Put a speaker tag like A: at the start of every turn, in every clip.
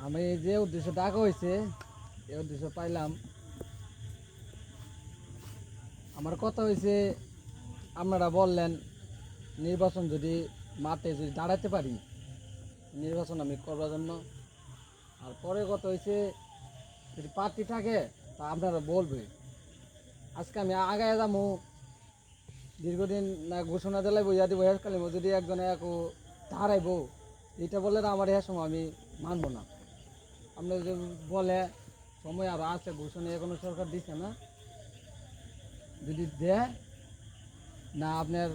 A: আমি যে উদ্দেশ্য ডাকা হয়েছে এই উদ্দেশ্য পাইলাম। আমার কথা হয়েছে, আপনারা বললেন নির্বাচন যদি মাঠে যদি দাঁড়াতে পারি নির্বাচন আমি করবার জন্য। আর পরে কথা হয়েছে যদি পার্টি থাকে তা আপনারা বলবে। আজকে আমি আগায় যাবো, দীর্ঘদিন না ঘোষণা দিলাই বইয়া দিব হেসকালে যদি একজনে এক দাঁড়াইব এটা বললে না আমার হ্যাঁ সময় আমি মানবো না। আপনার যদি বলে সময় আরও আছে, ঘোষণা এখনো সরকার দিচ্ছে না, যদি দেয় না আপনার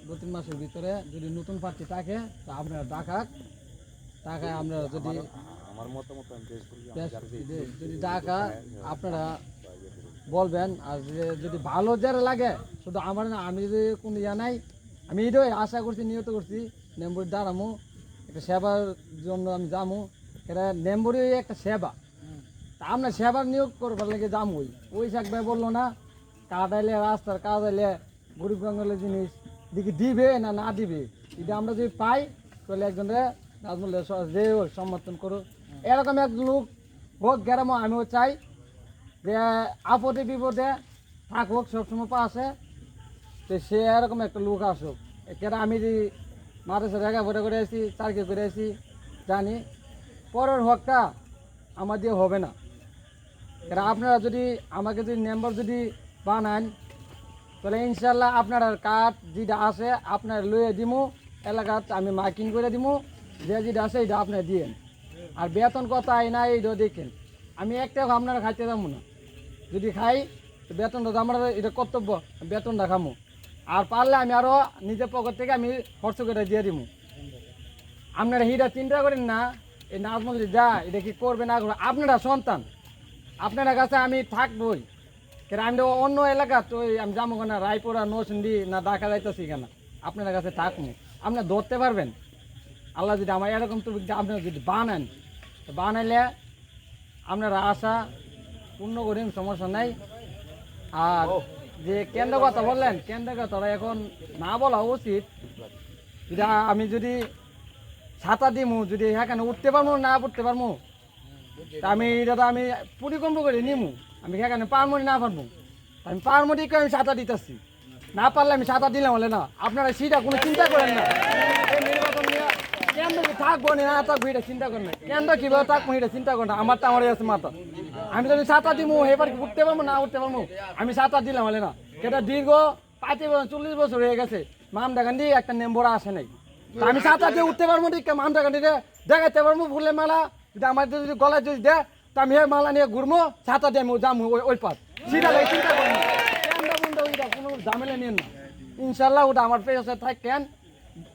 A: 2-3 মাসের ভিতরে যদি নতুন প্রার্থী থাকে তা আপনার টাকায় আপনারা যদি
B: আমার মতামত
A: যদি টাকা আপনারা বলবেন। আর যদি ভালো যারা লাগে শুধু আমার না, আমি যদি কোনো ইয়া নাই, আমি এটাই আশা করছি, নিয়ত করছি নেম্বরি দাঁড়ামো একটা সেবার জন্য আমি যামো। এটা নেম্বরি একটা সেবা, তা আপনার সেবার নিয়োগ করবার লাগে যামই। ওই শাক ভাই বললো না কাজ আইলে রাস্তার কাজ আইলে গরিব গঙ্গলের জিনিস দিকে দিবে না না দিবে, এটা আমরা যদি পাই তাহলে একজনের নাজমুল্লাহ যে সমর্থন করুক। এরকম এক লোক হোক গ্রামও আমিও চাই যে আপদে বিপদে থাকুক সবসময় পাশে, তো সে এরকম একটা লোক আসুক। কেন আমি যে মাদ্রাসা লেখাপড়া করে আসি, চাকরি করে আসি, জানি পরের হকটা আমার দিয়ে হবে না। কারণ আপনারা যদি আমাকে যদি মেম্বার যদি বানান তাহলে ইনশাল্লাহ আপনার কার্ড যেটা আছে আপনার লইয়ে দিমু, এলাকাত আমি মার্কিং করে দিমু, যে যেটা আছে এটা আপনার দিয়েন। আর বেতন কথা আই না এইটাও দেখেন, আমি একটা আপনারা খাইতে যাবো না, যদি খাই তো বেতনটা তো আমার এটা কর্তব্য, বেতনটা খামো। আর পারলে আমি আরও নিজের পকেট থেকে আমি খরচ করে দিয়ে দিব। আপনারা হিটা চিন্তা করেন না এই নাজমুল যা এটা কি করবে না করবে, আপনারা সন্তান, আপনারা কাছে আমি থাকবই। কেন আমি তো অন্য এলাকা তো আমি যাবো না রায়পুরা নরসিংদী না ঢাকা যাইতেছি কেন, আপনার কাছে থাকবো, আপনারা ধরতে পারবেন। আল্লাহ যদি আমার এরকম তো আপনারা যদি বানান, বানাইলে আপনারা আশা পূর্ণ করেন, সমস্যা নাই। আর যে কেন্দ্র কথা বললেন, কেন্দ্র কথা এখন না বলা উচিত। যদি আমি যদি ছাতা দিমু, যদি এখানে উঠতে পারবো না উঠতে পারবো, তা আমি এটা তো আমি পরিকল্প করে নিমু, আমি এখানে পারবো না পারবো, আমি পারবো ঠিক আমি ছাতা দিতেছি, না পারলে আমি ছাতা দিলাম বলে না। আপনারা সেটা কোনো চিন্তা করেন না, এই নির্বাচন নিয়ে কেন্দ্র কি থাকবো না থাকবো এটা চিন্তা করেন না, কেন্দ্র কীভাবে থাকবো এটা চিন্তা করেন না। আমারটা আমার আছে মাথা, আমি যদি ছাতা দিমু এবার উঠতে পারবো না উঠতে পারবো, আমি ছাতা দিলাম বলে না। সেটা দীর্ঘ 35-40 বছর হয়ে গেছে মামদাকান্দি একটা নেম্বরা আসে নাই, তা আমি ছাতা দিয়ে উঠতে পারবো ঠিক মামদাকান্দিতে দেখাতে পারবো ফুলের মালা যদি আমার যদি গলায় যদি দেয় তা আমি মালা নিয়ে ঘুরবো, ছাতা দিয়ে আমি যাবো ওই পাত, সেটা লাগে চিন্তা করেন না। কেন্দ্র বন্ধু ওইটা কোনো ঝামেলা নিন না, ইনশাল্লাহ ওটা আমার পেছনে থাকেন,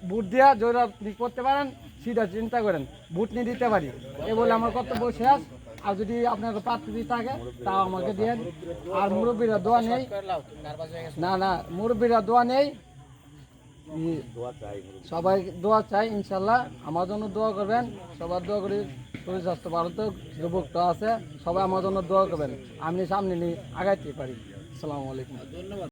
A: ভোট দিয়া জয়রা করতে পারেন, সেটা চিন্তা করেন ভোট নিয়ে দিতে পারি, এ বলে আমার কর্তব্য শেষ। আর যদি আপনার প্রার্থী থাকে তাও আমাকে দেন। আর মুরব্বীরা দোয়া নেই, না না মুরব্বীরা দোয়া নেই, সবাই দোয়া চাই ইনশাল্লাহ। আমার জন্য দোয়া করবেন, সবার দোয়া করি, শরীর স্বাস্থ্য ভালো তো, যুবকটা আছে সবাই আমার জন্য দোয়া করবেন, আমি সামনে নিয়ে আগাইতে পারি। আসসালামু আলাইকুম।